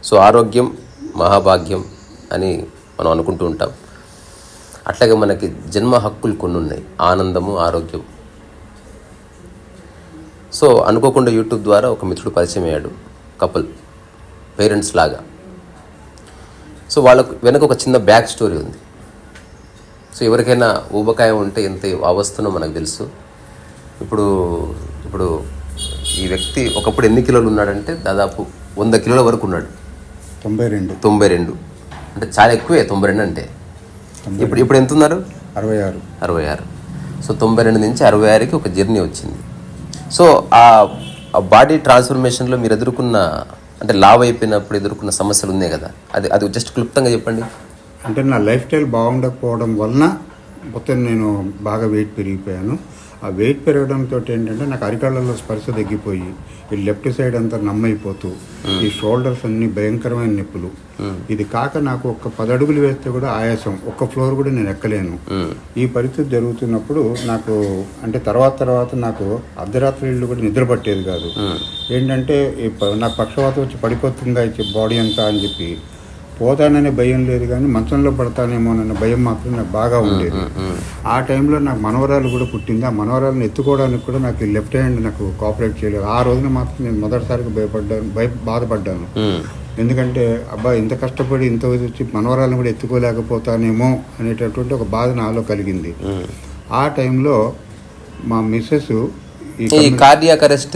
So ఆరోగ్యం మహాభాగ్యం అని మనం అనుకుంటూ ఉంటాం. అట్లాగే మనకి జన్మ హక్కులు కొన్ని ఉన్నాయి, ఆనందము, ఆరోగ్యం. సో అనుకోకుండా యూట్యూబ్ ద్వారా ఒక మిత్రుడు పరిచయం అయ్యాడు, కపుల్, పేరెంట్స్ లాగా. సో వాళ్ళకు వెనక ఒక చిన్న బ్యాక్ స్టోరీ ఉంది. సో ఎవరికైనా ఊబకాయం ఉంటే ఎంత అవస్థనో మనకు తెలుసు. ఇప్పుడు ఈ వ్యక్తి ఒకప్పుడు ఎన్ని కిలోలు ఉన్నాడంటే దాదాపు 100 కిలోల వరకు ఉన్నాడు. 92 అంటే చాలా ఎక్కువే. 92 అంటే ఇప్పుడు ఎంత ఉన్నారు? 66. సో 92 నుంచి 66కి ఒక జర్నీ వచ్చింది. సో ఆ బాడీ ట్రాన్స్ఫర్మేషన్లో మీరు ఎదుర్కొన్న, అంటే లావ్ అయిపోయినప్పుడు ఎదుర్కొన్న సమస్యలు ఉన్నాయి కదా, అది జస్ట్ క్లుప్తంగా చెప్పండి. అంటే నా లైఫ్ స్టైల్ బాగుండకపోవడం వలన మొత్తం నేను బాగా వెయిట్ పెరిగిపోయాను. ఆ వెయిట్ పెరగడంతో ఏంటంటే నాకు అరికాళ్ళలో స్పర్శ తగ్గిపోయి ఈ లెఫ్ట్ సైడ్ అంతా నమ్మైపోతూ ఈ షోల్డర్స్ అన్ని భయంకరమైన నొప్పులు. ఇది కాక నాకు ఒక 10 అడుగులు వేస్తే కూడా ఆయాసం, ఒక్క ఫ్లోర్ కూడా నేను ఎక్కలేను. ఈ పరిస్థితి జరుగుతున్నప్పుడు నాకు అంటే తర్వాత నాకు అర్ధరాత్రిళ్ళు కూడా నిద్ర పట్టేది కాదు. ఏంటంటే నాకు పక్షవాతం వచ్చి పడిపోతుందా బాడీ అంతా అని చెప్పి పోతాననే భయం లేదు, కానీ మంచంలో పడతానేమోనన్న భయం మాత్రం నాకు బాగా ఉండేది. ఆ టైంలో నాకు మనవరాలు కూడా పుట్టింది. ఆ మనవరాలను ఎత్తుకోవడానికి కూడా నాకు లెఫ్ట్ హ్యాండ్ నాకు కోఆపరేట్ చేయలేదు. ఆ రోజున మాత్రం నేను మొదటిసారిగా బాధపడ్డాను. ఎందుకంటే అబ్బా ఇంత కష్టపడి ఇంత వచ్చి మనవరాలను కూడా ఎత్తుకోలేకపోతానేమో అనేటటువంటి ఒక బాధ నాలో కలిగింది. ఆ టైంలో మా మిస్సెస్ కార్డియాక్ అరెస్ట్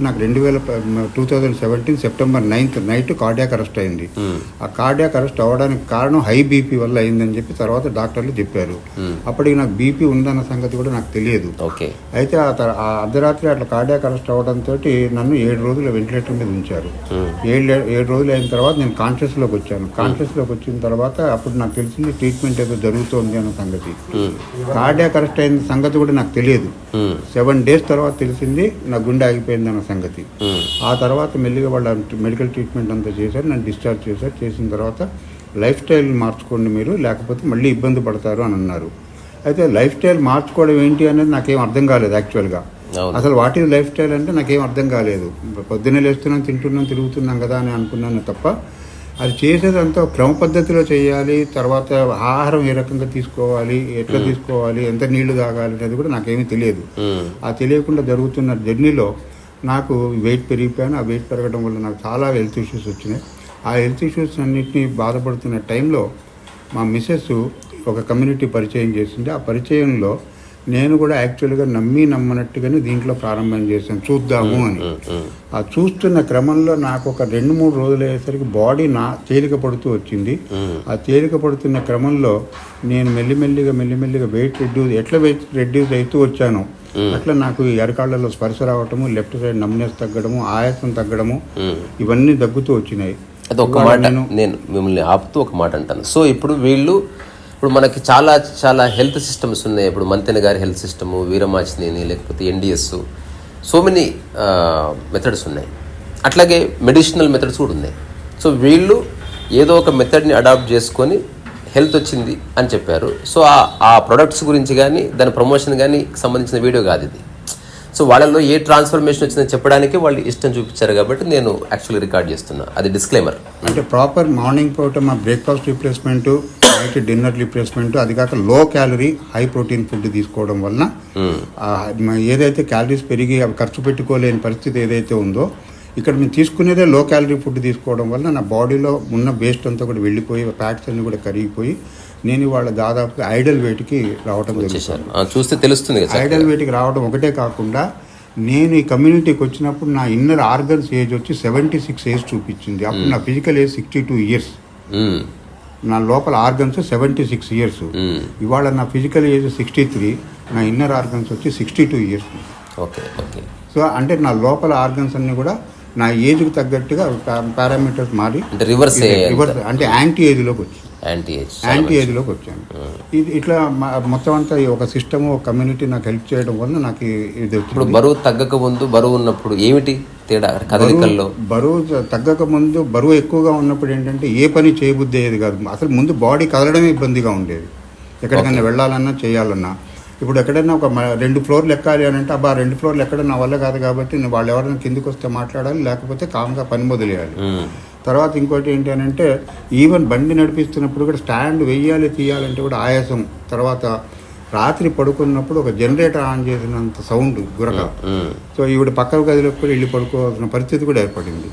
నాకు 2017 September 9th night cardiac arrest అయింది. ఆ కార్డియాక్ అరెస్ట్ అవ్వడానికి కారణం హై బీపీ వల్ల అయిందని చెప్పి తర్వాత డాక్టర్లు చెప్పారు. అప్పటికి నాకు బీపీ ఉందన్న సంగతి కూడా నాకు తెలియదు. అయితే ఆ అర్ధరాత్రి అట్లా కార్డియాక్ అరెస్ట్ అవ్వడంతో నన్ను 7 రోజులు వెంటిలేటర్ మీద ఉంచారు. 7 రోజులు అయిన తర్వాత నేను కాన్షియస్లోకి వచ్చాను. కాన్షియస్లోకి వచ్చిన తర్వాత అప్పుడు నాకు తెలిసింది ట్రీట్మెంట్ ఏదో జరుగుతోంది అన్న సంగతి. కార్డియాక్ అరెస్ట్ అయిన సంగతి కూడా నాకు తెలియదు. 7 days తర్వాత తెలిసింది నా గుండె ఆగిపోయింది అన్న సంగతి. ఆ తర్వాత మెల్లిగా వాళ్ళ మెడికల్ ట్రీట్మెంట్ అంతా చేశారు, నన్ను డిశ్చార్జ్ చేశారు. చేసిన తర్వాత లైఫ్ స్టైల్ మార్చుకోండి మీరు, లేకపోతే మళ్ళీ ఇబ్బంది పడతారు అని అన్నారు. అయితే లైఫ్ స్టైల్ మార్చుకోవడం ఏంటి అనేది నాకేం అర్థం కాలేదు. యాక్చువల్గా అసలు వాట్ ఈజ్ లైఫ్ స్టైల్ అంటే నాకేం అర్థం కాలేదు. పొద్దున్నే లేస్తున్నాం, తింటున్నాం, తిరుగుతున్నాం కదా అని అనుకున్నాను తప్ప అది చేసేదంతా క్రమ పద్ధతిలో చేయాలి. తర్వాత ఆహారం ఏ రకంగా తీసుకోవాలి, ఎట్లా తీసుకోవాలి, ఎంత నీళ్లు తాగాలి అనేది కూడా నాకేమీ తెలియదు. ఆ తెలియకుండా జరుగుతున్న జర్నీలో నాకు వెయిట్ పెరిగిపోయాను. ఆ వెయిట్ పెరగడం వల్ల నాకు చాలా హెల్త్ ఇష్యూస్ వచ్చినాయి. ఆ హెల్త్ ఇష్యూస్ అన్నింటినీ బాధపడుతున్న టైంలో మా మిస్సెస్ ఒక కమ్యూనిటీ పరిచయం చేసింది. ఆ పరిచయంలో నేను కూడా యాక్చువల్గా నమ్మనట్టుగానే దీంట్లో ప్రారంభం చేశాను, చూద్దాము అని. ఆ చూస్తున్న క్రమంలో నాకు ఒక 2-3 రోజులు అయ్యేసరికి బాడీ తేలిక పడుతూ వచ్చింది. ఆ తేలిక పడుతున్న క్రమంలో నేను మెల్లిమెల్లిగా వెయిట్ రెడ్యూస్ అవుతూ వచ్చాను. అట్లా నాకు ఈ అరికాళ్ళలో స్పర్శ రావటము, లెఫ్ట్ సైడ్ నమ్నెస్ తగ్గడము, ఆయాసం తగ్గడము, ఇవన్నీ తగ్గుతూ వచ్చినాయి. అది ఒక మాట నేను మిమ్మల్ని ఆపుతూ ఒక మాట అంటాను. సో ఇప్పుడు మనకి చాలా హెల్త్ సిస్టమ్స్ ఉన్నాయి. ఇప్పుడు మంతెన గారి హెల్త్ సిస్టము, వీరమాచినేని, లేకపోతే NDS, సో మెనీ మెథడ్స్ ఉన్నాయి. అట్లాగే మెడిసినల్ మెథడ్స్ కూడా ఉన్నాయి. సో వీళ్ళు ఏదో ఒక మెథడ్ని అడాప్ట్ చేసుకొని హెల్త్ వచ్చింది అని చెప్పారు. సో ఆ ప్రొడక్ట్స్ గురించి కానీ దాని ప్రమోషన్ కానీ సంబంధించిన వీడియో కాదు ఇది. సో వాళ్ళల్లో ఏ ట్రాన్స్ఫర్మేషన్ వచ్చిందని చెప్పడానికి వాళ్ళు ఇష్టం చూపించారు కాబట్టి నేను యాక్చువల్లీ రికార్డ్ చేస్తున్నా. అది డిస్క్లైమర్. అంటే ప్రాపర్ మార్నింగ్ పూట మా breakfast replacement, night dinner replacement, అది కాక low calorie high protein food తీసుకోవడం వలన ఏదైతే క్యాలరీస్ పెరిగి అవి ఖర్చు పెట్టుకోలేని పరిస్థితి ఏదైతే ఉందో, ఇక్కడ మేము తీసుకునేదే లో క్యాలరీ ఫుడ్ తీసుకోవడం వల్ల నా బాడీలో ఉన్న వేస్ట్ అంతా కూడా వెళ్ళిపోయి, ఫ్యాట్స్ అన్ని కూడా కరిగిపోయి నేను ఇవాళ దాదాపుగా ఐడల్ వెయిట్కి రావడం చూస్తే తెలుస్తుంది. ఐడల్ వెయిట్కి రావడం ఒకటే కాకుండా నేను ఈ కమ్యూనిటీకి వచ్చినప్పుడు నా ఇన్నర్ ఆర్గన్స్ ఏజ్ వచ్చి 76 ఏజ్ చూపించింది. అప్పుడు నా ఫిజికల్ ఏజ్ 62 years. నా లోపల ఆర్గన్స్ 76 years. ఇవాళ నా ఫిజికల్ ఏజ్ 63, నా ఇన్నర్ ఆర్గన్స్ వచ్చి 62 years. సో అంటే నా లోపల ఆర్గన్స్ అన్ని కూడా నా ఏజ్కి తగ్గట్టుగా పారామీటర్స్ మారి రివర్స్ అంటే యాంటీ ఏజ్లోకి వచ్చాను. ఇది ఇట్లా మొత్తం అంతా ఒక సిస్టమ్, ఒక కమ్యూనిటీ నాకు హెల్ప్ చేయడం వల్ల నాకు ఇది. ఇప్పుడు బరువు తగ్గక ముందు, బరువు ఉన్నప్పుడు ఏమిటి తేడా కదలికల్లో? బరువు తగ్గక ముందు, బరువు ఎక్కువగా ఉన్నప్పుడు ఏంటంటే ఏ పని చేయబుద్ధి అయ్యేది కాదు. అసలు ముందు బాడీ కదలడమే ఇబ్బందిగా ఉండేది. ఎక్కడికైనా వెళ్ళాలన్నా చేయాలన్నా ఇప్పుడు ఎక్కడైనా ఒక 2 ఫ్లోర్లు ఎక్కాలి అని అంటే అబ్బా 2 ఫ్లోర్లు ఎక్కడ నా వల్ల కాదు కాబట్టి వాళ్ళు ఎవరైనా కిందికి వస్తే మాట్లాడాలి, లేకపోతే కామ్గా పని మొదలేయాలి. తర్వాత ఇంకోటి ఏంటి అని అంటే ఈవెన్ బండి నడిపిస్తున్నప్పుడు కూడా స్టాండ్ వెయ్యాలి తీయాలంటే కూడా ఆయాసం. తర్వాత రాత్రి పడుకున్నప్పుడు ఒక జనరేటర్ ఆన్ చేసినంత సౌండ్ గురక. సో ఈవిడ పక్కన గదిలోకి కూడా వెళ్ళి పడుకోవాల్సిన పరిస్థితి కూడా ఏర్పడింది.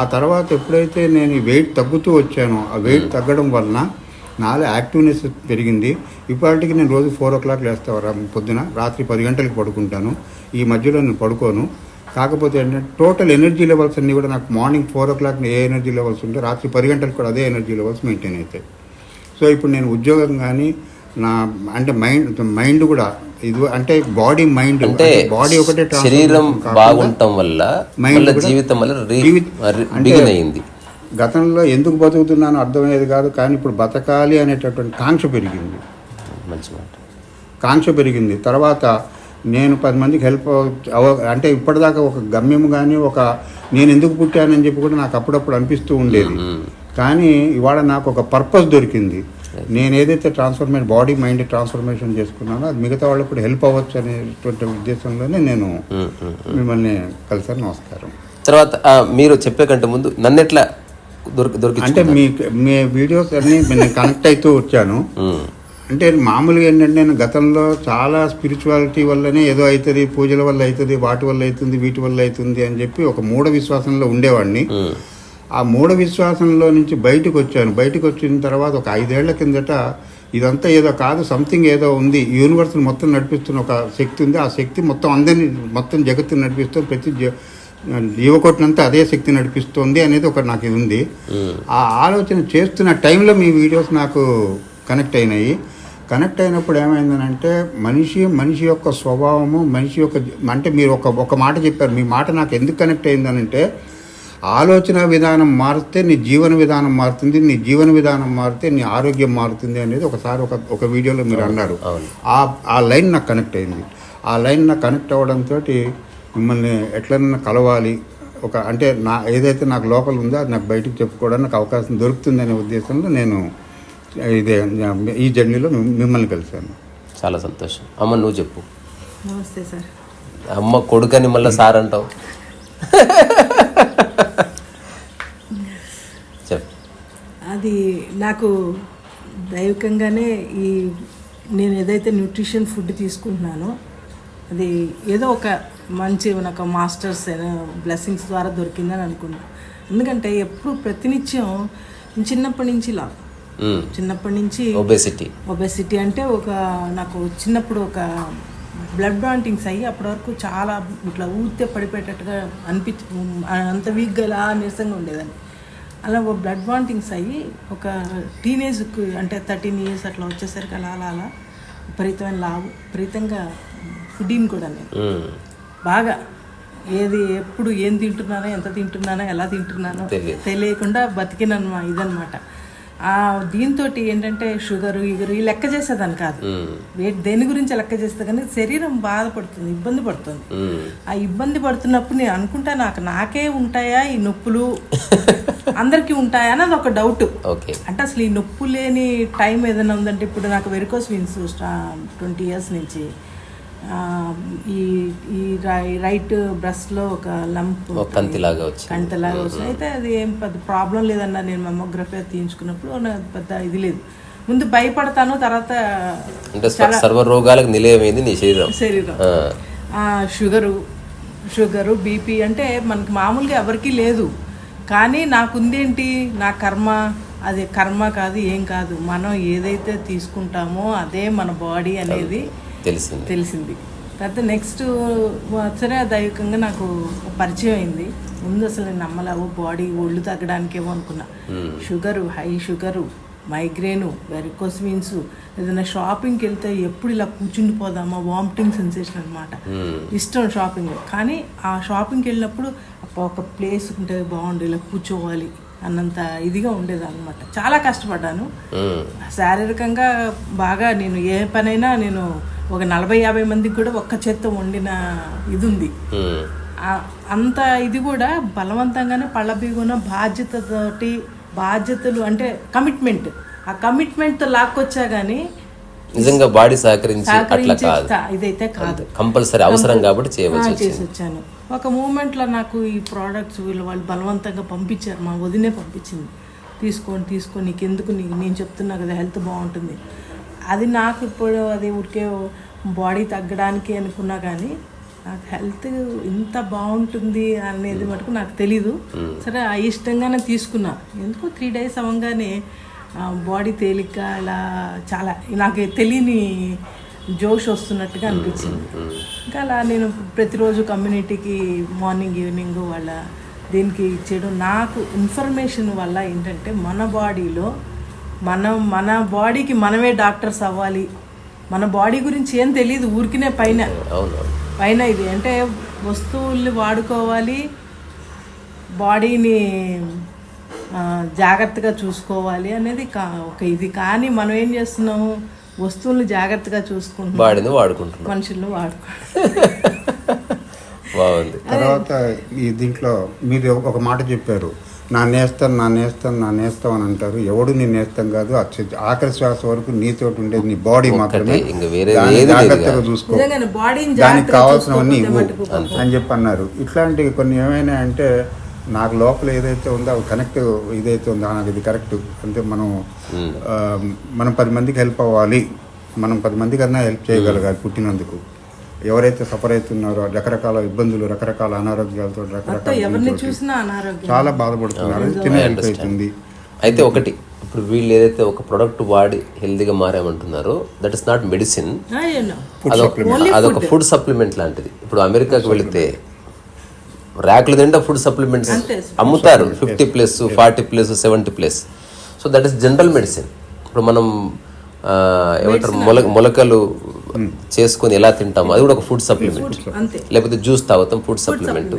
ఆ తర్వాత ఎప్పుడైతే నేను వెయిట్ తగ్గుతూ వచ్చానో ఆ వెయిట్ తగ్గడం వలన నాలో యాక్టివ్నెస్ పెరిగింది. ఇప్పటికి నేను రోజు 4 o'clock లేస్తాను పొద్దున, రాత్రి 10 గంటలకు పడుకుంటాను. ఈ మధ్యలో నేను పడుకోను. కాకపోతే ఏంటంటే టోటల్ ఎనర్జీ లెవెల్స్ అన్నీ కూడా నాకు మార్నింగ్ 4 o'clock ఏ ఎనర్జీ లెవెల్స్ ఉంటే రాత్రి 10 గంటలకు కూడా అదే ఎనర్జీ లెవెల్స్ మెయింటైన్ అవుతాయి. సో ఇప్పుడు నేను ఉద్యోగం కానీ నా అంటే మైండ్ కూడా ఇది అంటే బాడీ మైండ్ అంటే బాడీ ఒకటే శరీరం బాగుండటం వల్ల మైండ్ జీవితం వల్ల బిగిన్ అయింది. గతంలో ఎందుకు బతుకుతున్నానో అర్థమయ్యేది కాదు, కానీ ఇప్పుడు బతకాలి అనేటటువంటి కాంక్ష పెరిగింది. మంచి మాట. కాంక్ష పెరిగింది. తర్వాత నేను 10 మందికి హెల్ప్ అంటే ఇప్పటిదాకా ఒక గమ్యం కానీ ఒక నేను ఎందుకు పుట్టానని చెప్పి కూడా నాకు అప్పుడప్పుడు అనిపిస్తూ ఉండేది. కానీ ఇవాళ నాకు ఒక పర్పస్ దొరికింది. నేను ఏదైతే బాడీ మైండ్ ట్రాన్స్ఫర్మేషన్ చేసుకున్నానో అది మిగతా వాళ్ళకు కూడా హెల్ప్ అవ్వచ్చు అనేటువంటి ఉద్దేశంలోనే నేను మిమ్మల్ని కలిసాను. నమస్కారం. తర్వాత మీరు చెప్పే కంటే ముందు నన్ను ఎట్లా దొరికి అంటే మీ వీడియోస్ అన్ని నేను కనెక్ట్ అవుతూ వచ్చాను. అంటే మామూలుగా ఏంటంటే నేను గతంలో చాలా స్పిరిచువాలిటీ వల్లనే ఏదో అవుతుంది, పూజల వల్ల అవుతుంది, వాటి వల్ల అవుతుంది, వీటి వల్ల అవుతుంది అని చెప్పి ఒక మూఢ విశ్వాసంలో ఉండేవాడిని. ఆ మూఢ విశ్వాసంలో నుంచి బయటకు వచ్చాను. బయటకు వచ్చిన తర్వాత ఒక 5 ఏళ్ల కిందట ఇదంతా ఏదో కాదు, సంథింగ్ ఏదో ఉంది, యూనివర్స్ని మొత్తం నడిపిస్తున్న ఒక శక్తి ఉంది. ఆ శక్తి మొత్తం అందరినీ మొత్తం జగత్తుని నడిపిస్తూ ప్రతి జీవకోటినంతా అదే శక్తి నడిపిస్తుంది అనేది ఒక నాకు ఇది ఉంది. ఆ ఆలోచన చేస్తున్న టైంలో మీ వీడియోస్ నాకు కనెక్ట్ అయినాయి. కనెక్ట్ అయినప్పుడు ఏమైందనంటే మనిషి యొక్క స్వభావము, మనిషి యొక్క అంటే మీరు ఒక మాట చెప్పారు. మీ మాట నాకు ఎందుకు కనెక్ట్ అయిందనంటే ఆలోచన విధానం మారితే నీ జీవన విధానం మారుతుంది, నీ జీవన విధానం మారితే నీ ఆరోగ్యం మారుతుంది అనేది ఒకసారి ఒక వీడియోలో మీరు అన్నారు. ఆ లైన్ నాకు కనెక్ట్ అయింది. ఆ లైన్ నాకు కనెక్ట్ అవ్వడంతో మిమ్మల్ని ఎట్లన్నా కలవాలి, అంటే ఏదైతే నాకు లోపల ఉందో అది నాకు బయటకు చెప్పుకోవడానికి అవకాశం దొరుకుతుందనే ఉద్దేశంలో నేను ఈ జర్నీలో మిమ్మల్ని కలిశాను. చాలా సంతోషం. అమ్మ నువ్వు చెప్పు. నమస్తే సార్. అమ్మ కొడుకని మళ్ళీ సార్ అంటావు. చెప్పు. అది నాకు దైవికంగానే నేను ఏదైతే న్యూట్రిషన్ ఫుడ్ తీసుకుంటున్నానో అది ఏదో ఒక మంచి నాకు మాస్టర్స్ బ్లెస్సింగ్స్ ద్వారా దొరికిందని అనుకున్నాను. ఎందుకంటే ఎప్పుడు ప్రతినిత్యం చిన్నప్పటి నుంచి ఒబెసిటీ అంటే నాకు చిన్నప్పుడు ఒక బ్లడ్ బాంటింగ్స్ అయ్యి అప్పటి వరకు చాలా ఇట్లా ఊరితే పడిపోయేటట్టుగా అంత వీక్గా ఇలా నీరసంగా ఉండేదాన్ని. అలా బ్లడ్ బాంటింగ్స్ అయ్యి ఒక టీనేజ్కి అంటే 13 years అట్లా వచ్చేసరికి అలా విపరీతంగా ఫుడ్ని కూడా నేను బాగా ఎప్పుడు ఏం తింటున్నానో, ఎంత తింటున్నానో, ఎలా తింటున్నానో తెలియకుండా బతికినమ్మా ఇదనమాట. దీంతో ఏంటంటే షుగరు ఈ లెక్క చేసేదాన్ని కాదు. దేని గురించి లెక్క చేస్తే కానీ శరీరం బాధపడుతుంది, ఇబ్బంది పడుతుంది. ఆ ఇబ్బంది పడుతున్నప్పుడు నేను అనుకుంటా నాకే ఉంటాయా ఈ నొప్పులు, అందరికీ ఉంటాయా అన్నది ఒక డౌట్. అంటే అసలు ఈ నొప్పు లేని టైం ఏదైనా ఉందంటే ఇప్పుడు నాకు వెరికోస్ వెయిన్స్ 20 years నుంచి ఈ రైట్ బ్రెస్ట్లో ఒక లంప్ కంటిలాగా వచ్చింది. అయితే అది ఏం పెద్ద ప్రాబ్లం లేదన్నా. నేను మెమోగ్రఫీ తీయించుకున్నప్పుడు పెద్ద ఇది లేదు. ముందు భయపడతాను, తర్వాత సర్వరోగాలకు నిలయమైంది నీ శరీరం. షుగరు బీపీ అంటే మనకి మామూలుగా ఎవరికీ లేదు, కానీ నాకుందేంటి నా కర్మ. అది కర్మ కాదు, ఏం కాదు. మనం ఏదైతే తీసుకుంటామో అదే మన బాడీ అనేది తెలిసింది. తర్వాత నెక్స్ట్ సరే దైవికంగా నాకు పరిచయం అయింది. ముందు అసలు నేను నమ్మలేవు, బాడీ ఒళ్ళు తగ్గడానికేమో అనుకున్నా. High sugar, migraine, varicose veins, ఏదైనా షాపింగ్కి వెళ్తే ఎప్పుడు ఇలా కూర్చుండిపోదామా, వామిటింగ్ సెన్సేషన్ అనమాట. ఇష్టం షాపింగ్. కానీ ఆ షాపింగ్కి వెళ్ళినప్పుడు ఒక ప్లేస్ ఉంటే బాగుండు, ఇలా కూర్చోవాలి అన్నంత ఇదిగా ఉండేది అనమాట. చాలా కష్టపడ్డాను శారీరకంగా బాగా. నేను ఏ పనైనా నేను ఒక 40-50 మందికి కూడా ఒక్క చేత్తో వండిన ఇది ఉంది. అంత ఇది కూడా బలవంతంగానే పళ్ళబీగున బాధ్యతలు అంటే కమిట్మెంట్. ఆ కమిట్మెంట్తో లాక్కొచ్చా కానీ నిజంగా బాడీ సహకరించి అట్లా కాదు, ఇదైతే కాదు, కంపల్సరీ అవసరం కాబట్టి చేయవచ్చు. చేసి వచ్చాను. ఒక మూమెంట్లో నాకు ఈ ప్రోడక్ట్స్ వాళ్ళు బలవంతంగా పంపించారు, మా వదినే పంపించింది, తీసుకొని నీకెందుకు, నేను చెప్తున్నా కదా హెల్త్ బాగుంటుంది. అది నాకు ఇప్పుడు అది ఊరికే బాడీ తగ్గడానికి అనుకున్నా కానీ నాకు హెల్త్ ఇంత బాగుంటుంది అనేది మటుకు నాకు తెలీదు. సరే ఇష్టంగానే తీసుకున్నా. ఎందుకు 3 days అవ్వగానే బాడీ తేలిగ్గా ఇలా చాలా నాకు తెలియని జోష్ వస్తున్నట్టుగా అనిపించింది. ఇంకా అలా నేను ప్రతిరోజు కమ్యూనిటీకి మార్నింగ్ ఈవినింగ్ వాళ్ళ దీనికి ఇచ్చేయడం, నాకు ఇన్ఫర్మేషన్ వల్ల ఏంటంటే మన బాడీలో మన బాడీకి మనమే డాక్టర్స్ అవ్వాలి. మన బాడీ గురించి ఏం తెలియదు, ఊరికినే పైన ఇది అంటే వస్తువుల్ని వాడుకోవాలి, బాడీని జాగ్రత్తగా చూసుకోవాలి అనేది ఒక ఇది. కానీ మనం ఏం చేస్తున్నాము, వస్తువుల్ని జాగ్రత్తగా చూసుకుంటున్నాం, బాడీని వాడుకుంటున్నాం, మనుషులను వాడుకుంటున్నాం. బాగుంది. తర్వాత ఈ దీంట్లో మీరు ఒక మాట చెప్పారు, నా నేస్తాం అని అంటారు. ఎవడు నీ నేస్తం కాదు, ఆఖరి శ్వాస వరకు నీతోటి ఉండేది నీ బాడీ మాత్రమే, జాగ్రత్తగా చూసుకో, దానికి కావాల్సినవన్నీ ఇవ్వు అని చెప్పి అన్నారు. ఇట్లాంటివి కొన్ని ఏమైనా అంటే నాకు లోపల ఏదైతే ఉందో అవి కనెక్ట్ ఇదైతే ఉందో నాకు ఇది కరెక్ట్. అంటే మనం 10 మందికి హెల్ప్ అవ్వాలి, మనం 10 మంది కన్నా హెల్ప్ చేయగలగాలి. పుట్టినందుకు ఎవరైతే సఫర్ అవుతున్నారో రకరకాల ఇబ్బందులు, రకరకాల అనారోగ్యాలతో చాలా బాధపడుతున్నారు, తినేస్తుంది. అయితే ఒకటి, ఇప్పుడు వీళ్ళు ఏదైతే ఒక ప్రొడక్ట్ వాడి హెల్దీగా మారామంటున్నారో దట్ ఇస్ నాట్ మెడిసిన్, అదొక ఫుడ్ సప్లిమెంట్ లాంటిది. ఇప్పుడు అమెరికాకి వెళితే ర్యాకులు నిండా ఫుడ్ సప్లిమెంట్స్ అమ్ముతారు, 50+, 40+, 70+. So that is general medicine. ఇప్పుడు మనం ఏమంటారు మొలకలు చేసుకొని ఎలా తింటాము అది కూడా ఒక ఫుడ్ సప్లిమెంట్, లేకపోతే జ్యూస్ తాగుతాం ఫుడ్ సప్లిమెంట్.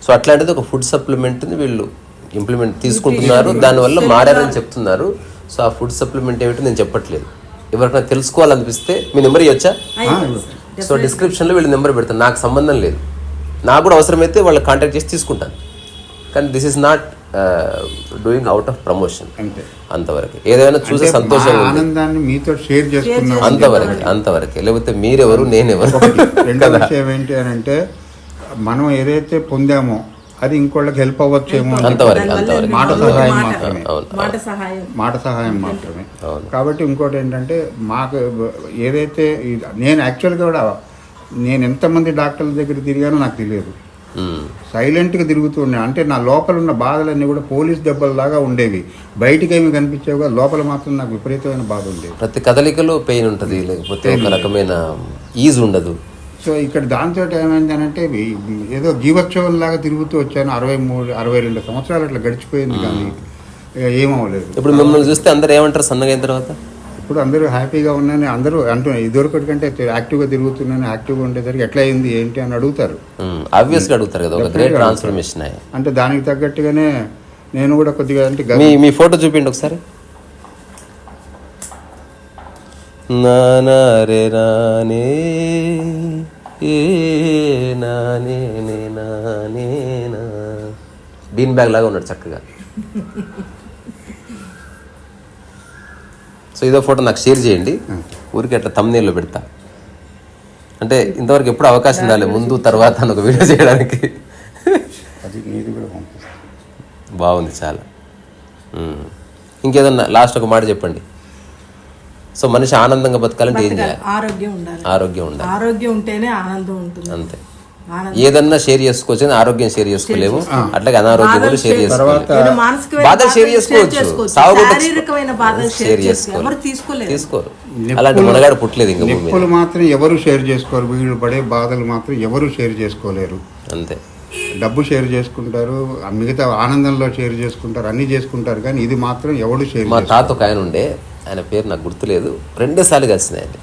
సో అట్లాంటిది ఒక ఫుడ్ సప్లిమెంట్ని వీళ్ళు ఇంప్లిమెంట్ తీసుకుంటున్నారు, దానివల్ల మారారని చెప్తున్నారు. సో ఆ ఫుడ్ సప్లిమెంట్ ఏమిటో నేను చెప్పట్లేదు, ఎవరికైనా తెలుసుకోవాలనిపిస్తే మీ నెంబర్ ఇవ్వచ్చా? సో డిస్క్రిప్షన్లో వీళ్ళ నెంబర్ పెడతాను, నాకు సంబంధం లేదు, నాకు కూడా అవసరమైతే వాళ్ళు కాంటాక్ట్ చేసి తీసుకుంటాను. కానీ this is not doing out of promotion, అంతవరకు. ఏదైనా చూసే సంతోషం ఆనందాన్ని మీతో షేర్ చేసుకున్నాం, అంతవరకే. లేకపోతే మీరెవరు నేనెవరు. రెండో విషయం ఏంటి అని అంటే మనం ఏదైతే పొందామో అది ఇంకోళ్ళకి హెల్ప్ అవ్వచ్చేమో, అంతవరకు మాట సహాయం మాత్రమే. కాబట్టి ఇంకోటి ఏంటంటే మాకు ఏదైతే నేను యాక్చువల్గా కూడా నేను ఎంతమంది డాక్టర్ల దగ్గర తిరిగానో నాకు తెలియదు, సైలెంట్గా తిరుగుతుండే. అంటే నా లోపల ఉన్న బాధలన్నీ కూడా పోలీస్ దెబ్బలలాగా ఉండేవి, బయటికి ఏమి కనిపించేవి, లోపల మాత్రం నాకు విపరీతమైన బాధ ఉండేది. ప్రతి కదలికలో పెయిన్ ఉంటుంది, లేకపోతే ఒక రకమైన ఈజ్ ఉండదు. సో ఇక్కడ దాంతో ఏమైంది అని అంటే ఏదో జీవోత్సవం లాగా తిరుగుతూ వచ్చాను. 62 సంవత్సరాలు అట్లా గడిచిపోయింది, కానీ ఏమవ్వలేదు. ఇప్పుడు మిమ్మల్ని చూస్తే అందరు ఏమంటారు సన్నగా అయిన తర్వాత? ఇప్పుడు అందరూ హ్యాపీగా ఉన్నాయని అందరూ అంటున్నారు. ఇదివరకటి కంటే యాక్టివ్గా తిరుగుతున్నాను, యాక్టివ్గా ఉండేసరికి ఎట్లా అయింది ఏంటి అని అడుగుతారు, ఆబ్వియస్గా అడుగుతారు కదా. ఒక గ్రేట్ ట్రాన్స్ఫర్మేషన్ అంటే దానికి తగ్గట్టుగానే నేను కూడా కొద్దిగా అంటే మీ ఫోటో చూపించండి ఒకసారి. నానే నానే నానే నానే బీన్ బ్యాగ్ లాగా ఉన్నాడు చక్కగా. సో ఇదో ఫోటో నాకు షేర్ చేయండి, ఊరికి అట్లా థంబ్నెయిల్లో పెడతా. అంటే ఇంతవరకు ఎప్పుడు అవకాశం రాలేదు ముందు తర్వాత అని ఒక వీడియో చేయడానికి. బాగుంది చాలా. ఇంకేదన్నా లాస్ట్ ఒక మాట చెప్పండి. సో మనిషి ఆనందంగా బతకాలంటే ఏం చేయాలి? ఆరోగ్యం ఉండాలి. ఆరోగ్యం ఉంటేనే ఆనందం ఉంటుంది. అంతే. ఏదన్నా షేర్ చేసుకోవచ్చు, ఆరోగ్యం షేర్ చేసుకోలేము, అట్లాగే అనారోగ్యం కూడా షేర్ చేసుకోలేము. బాధలు షేర్ చేసుకోవచ్చు, షేర్ తీసుకోరు. అలాంటి మనగాడు పుట్టలేదు ఇంకా. నొప్పులు మాత్రం ఎవరు షేర్ చేసుకోరు, వీళ్ళు పడే బాధలు మాత్రం ఎవరు షేర్ చేసుకోలేరు. అంతే. డబ్బు షేర్ చేసుకుంటారు, మిగతా ఆనందంలో షేర్ చేసుకుంటారు, అన్ని చేసుకుంటారు, కానీ ఇది మాత్రం ఎవడు షేర్. మా తాత ఒక ఆయన ఉండే, ఆయన పేరు నాకు గుర్తులేదు, 2 సార్లు కలిసినాయి. ఆయన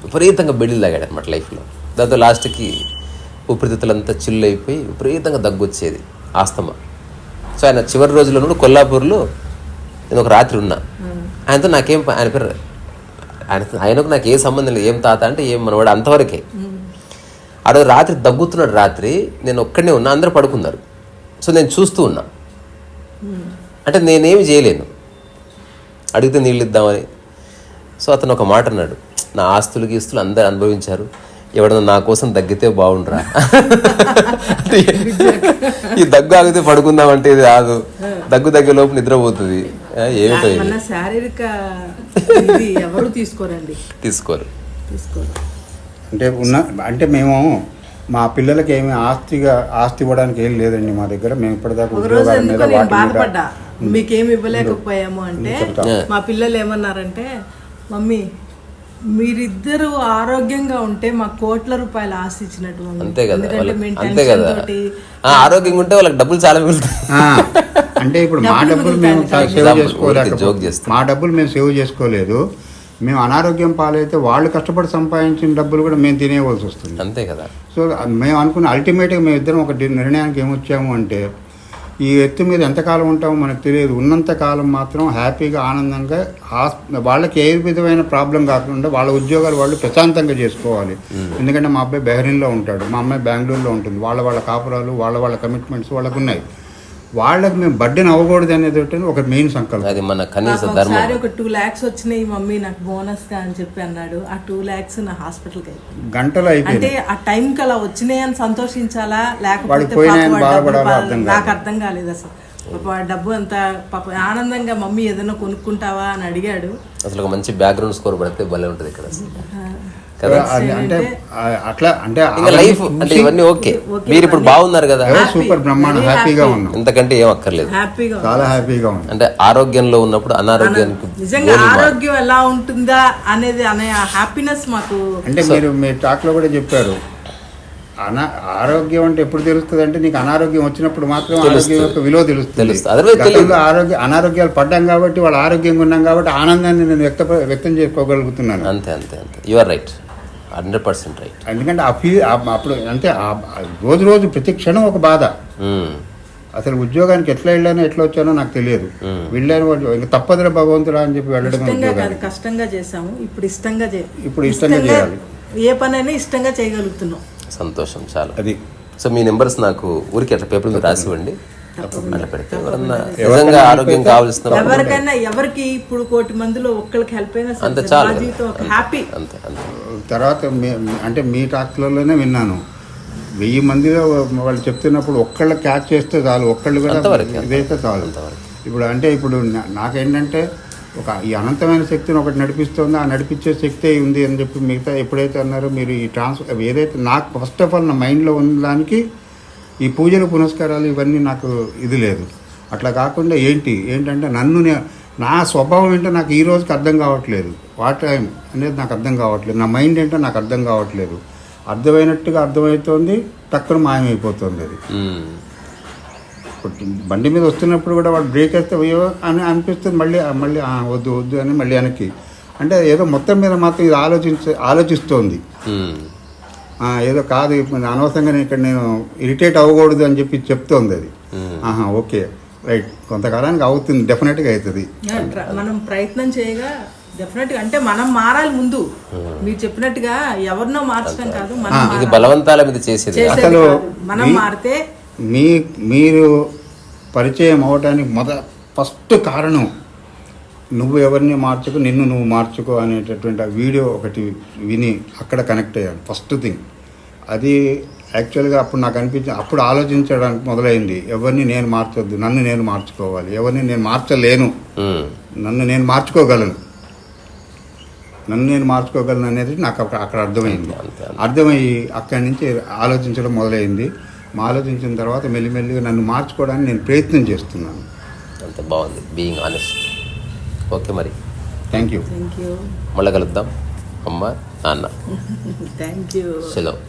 విపరీతంగా బెడిలు తాగాడు అనమాట లైఫ్లో. దాంతో లాస్ట్కి ఊపిరితిత్తులంతా చిల్లు అయిపోయి విపరీతంగా దగ్గు వచ్చేది, ఆస్తమా. సో ఆయన చివరి రోజుల్లో కొల్లాపూర్లో నేను ఒక రాత్రి ఉన్నా. ఆయనతో నాకేం ఆయన పేరు ఆయనకు నాకు ఏ సంబంధం లేదు, ఏం తాత అంటే ఏం మనవాడు అంతవరకే. ఆ రోజు రాత్రి దగ్గుతున్నాడు. రాత్రి నేను ఒక్కడనే ఉన్నా, అందరూ పడుకున్నారు. సో నేను చూస్తూ ఉన్నా, అంటే నేనేమి చేయలేను, అడిగితే నీళ్ళు ఇద్దామని. సో అతను ఒక మాట అన్నాడు, నా ఆస్తులు గీస్తులు అందరు అనుభవించారు, ఎవడన్నా నా కోసం దగ్గితే బాగుండ్రా, ఈ దగ్గు ఆగితే పడుకుందామంటే ఇది రాదు, దగ్గే లోపు నిద్రపోతుంది. ఏమిటో మన శారీరక ఇది ఎవరు తీసుకోరు. అంటే మేము మా పిల్లలకి ఏమి ఆస్తి ఇవ్వడానికి ఏం లేదండి మా దగ్గర. మేము ఇప్పటిదాకా ఉద్యోగాల మీద బాధపడ్డా మీకేమి ఇవ్వలేకపోయాము అంటే మా పిల్లలు ఏమన్నారంటే, మమ్మీ మీరిద్దరు ఆరోగ్యంగా ఉంటే మా కోట్ల రూపాయలు ఆశ ఇచ్చినట్టు. అంతే కదా, ఆరోగ్యంగా ఉంటే వాళ్ళకి డబ్బులు చాలా మిగులుతాయి. అంటే ఇప్పుడు మా డబ్బులు మేము సేవ్ చేసుకోలేదు, మా డబ్బులు మేము సేవ్ చేసుకోలేదు. మేము అనారోగ్యం పాలైతే వాళ్ళు కష్టపడి సంపాదించిన డబ్బులు కూడా మేము తినేయవలసి వస్తుంది. అంతే కదా. సో మేము అనుకున్న అల్టిమేట్గా మేము ఇద్దరం ఒక నిర్ణయానికి ఏమొచ్చాము అంటే, ఈ ఎత్తు మీద ఎంతకాలం ఉంటామో మనకు తెలియదు, ఉన్నంత కాలం మాత్రం హ్యాపీగా ఆనందంగా వాళ్ళకి ఏ విధమైన ప్రాబ్లం కాకుండా వాళ్ళ ఉద్యోగాలు వాళ్ళు ప్రశాంతంగా చేసుకోవాలి. ఎందుకంటే మా అబ్బాయి బెహ్రీన్లో ఉంటాడు, మా అమ్మాయి బెంగళూరులో ఉంటుంది, వాళ్ళ కాపురాలు వాళ్ళ కమిట్మెంట్స్ వాళ్ళకు ఉన్నాయి. వాళ్ళకి మేము బడ్డెన్ అవ్వకూడదు అనేది ఒక మెయిన్ సంకల్పం. అది మన కనీస ధర్మం. ఒక 2 lakhs వచ్చినాయి మమ్మీ నాకు బోనస్ గా అని చెప్పి అన్నాడు. ఆ 2 lakhs నా హాస్పిటల్కి అయిపోయింది. గంటలో అయిపోయింది. అంటే ఆ టైం కి అలా వచ్చినాయి అని సంతోషించాలా లేకపోతే నాకు అర్థం కాలేదు అసలు. డబ్బు అంతా పాప ఆనందంగా మమ్మీ ఏదైనా కొనుక్కుంటావా అని అడిగాడు. అసలు ఒక మంచి బ్యాక్గ్రౌండ్ స్కోర్ పడితే భలే ఉంటుంది ఇక్కడ. అంటే అట్లా అంటే లైఫ్ అంటే ఇవన్నీ ఓకే. మీరు ఇప్పుడు బాగున్నారు కదా, సూపర్ బ్రహ్మాండం, హ్యాపీగా ఉన్నాం. ఇంతకంటే ఏం అక్కర్లేదు, చాలా హ్యాపీగా ఉన్నాం. అంటే ఆరోగ్యంలో ఉన్నప్పుడు అనారోగ్యానికి నిజంగా ఆరోగ్యం ఎలా ఉంటుందా అనేది అనే హ్యాపీనెస్ మాకు. అంటే మీ టాక్ లో కూడా చెప్పారు, ఆరోగ్యం అంటే ఎప్పుడు తెలుస్తుంది అంటే నీకు అనారోగ్యం వచ్చినప్పుడు మాత్రం ఆరోగ్యం యొక్క విలువ తెలుస్తుంది. అనారోగ్యాలు పడ్డాం కాబట్టి వాళ్ళు ఆరోగ్యంగా ఉన్నాం కాబట్టి ఆనందాన్ని నేను వ్యక్తం చేసుకోగలుగుతున్నాను. అంతే అంతే అంతే, యు ఆర్ రైట్, 100% రైట్. ఎందుకంటే అప్పుడు అంటే రోజు ప్రతి క్షణం ఒక బాధ. అసలు ఉద్యోగానికి ఎట్లా వెళ్ళానో ఎట్లా వచ్చానో నాకు తెలియదు. వెళ్ళాను ఇంకా తప్పదురా భగవంతుడా అని చెప్పి వెళ్ళడం. కష్టంగా చేసాము, ఇప్పుడు ఇష్టంగా చేయాలి. ఏ పనైనా ఇష్టంగా చేయగలుగుతున్నాం. సంతోషం చాలా. అది సో మీ నెంబర్స్ నాకు ఊరికి అట్లా పేపర్ మీద రాసివ్వండి, అట్లా పెడితే ఎవరన్నా ఆరోగ్యం కావాల్సిన ఎవరికైనా ఎవరికి ఇప్పుడు 1 కోటి మందిలో ఒక్కరికి హెల్ప్ అయినా అంత చాలు, హ్యాపీ. అంతే అంతే. తర్వాత అంటే మీ టాక్స్లలోనే విన్నాను, 1000 మందిలో వాళ్ళు చెప్తున్నప్పుడు ఒక్కళ్ళు క్యాచ్ చేస్తే చాలు, ఒక్కళ్ళు కూడా ఇదైతే చాలు. ఇప్పుడు అంటే ఇప్పుడు నాకేంటంటే ఈ అనంతమైన శక్తిని ఒకటి నడిపిస్తుందో ఆ నడిపించే శక్తి ఉంది అని చెప్పి మిగతా ఎప్పుడైతే అన్నారో మీరు ఈ ఏదైతే నాకు ఫస్ట్ ఆఫ్ ఆల్ నా మైండ్లో ఉన్నదానికి ఈ పూజలు పునస్కారాలు ఇవన్నీ నాకు ఇది లేదు. అట్లా కాకుండా ఏంటంటే నా స్వభావం ఏంటో నాకు ఈ రోజుకి అర్థం కావట్లేదు. వాట్ టైం అనేది నాకు అర్థం కావట్లేదు, నా మైండ్ ఏంటో నాకు అర్థం కావట్లేదు. అర్థమైనట్టుగా అర్థమవుతోంది, టక్కున మాయమైపోతుంది. అది బండి మీద వస్తున్నప్పుడు కూడా వాడు బ్రేక్ వేస్తే అయ్యో అని అనిపిస్తుంది, మళ్ళీ వద్దు అని మళ్ళీ వెనక్కి. అంటే ఏదో మొత్తం మీద మాత్రం ఇది ఆలోచిస్తోంది, ఏదో కాదు అనవసరంగా ఇక్కడ నేను ఇరిటేట్ అవ్వకూడదు అని చెప్పి చెప్తోంది. అది ఓకే రైట్, కొంతకాలానికి అవుతుంది, డెఫినెట్గా అవుతుంది. మనం ప్రయత్నం చేయగా డెఫినెట్గా అంటే మనం మారాలి. ముందు మీరు చెప్పినట్టుగా ఎవరినో మార్చడం కాదు, ఇది బలవంతాల మీద చేసేది. అసలు మనం మారితే మీరు పరిచయం అవడానికి ఫస్ట్ కారణం నువ్వు ఎవరిని మార్చుకో, నిన్ను నువ్వు మార్చుకో అనేటటువంటి ఆ వీడియో ఒకటి విని అక్కడ కనెక్ట్ అయ్యాను. ఫస్ట్ థింగ్ అది యాక్చువల్గా అప్పుడు నాకు అప్పుడు ఆలోచించడానికి మొదలైంది, ఎవరిని నేను మార్చొద్దు, నన్ను నేను మార్చుకోవాలి, ఎవరిని నేను మార్చలేను, నన్ను నేను మార్చుకోగలను అనేది నాకు అక్కడ అర్థమయ్యి అక్కడి నుంచి ఆలోచించడం మొదలైంది. ఆలోచించిన తర్వాత మెల్లిమెల్లిగా నన్ను మార్చుకోవడానికి నేను ప్రయత్నం చేస్తున్నాను. అంత బాగుంది, బీయింగ్ ఆనెస్ట్. ఓకే మరి, థ్యాంక్ యూ. మళ్ళీ కలుద్దాం అమ్మ నాన్న. Thank you. సెలవు.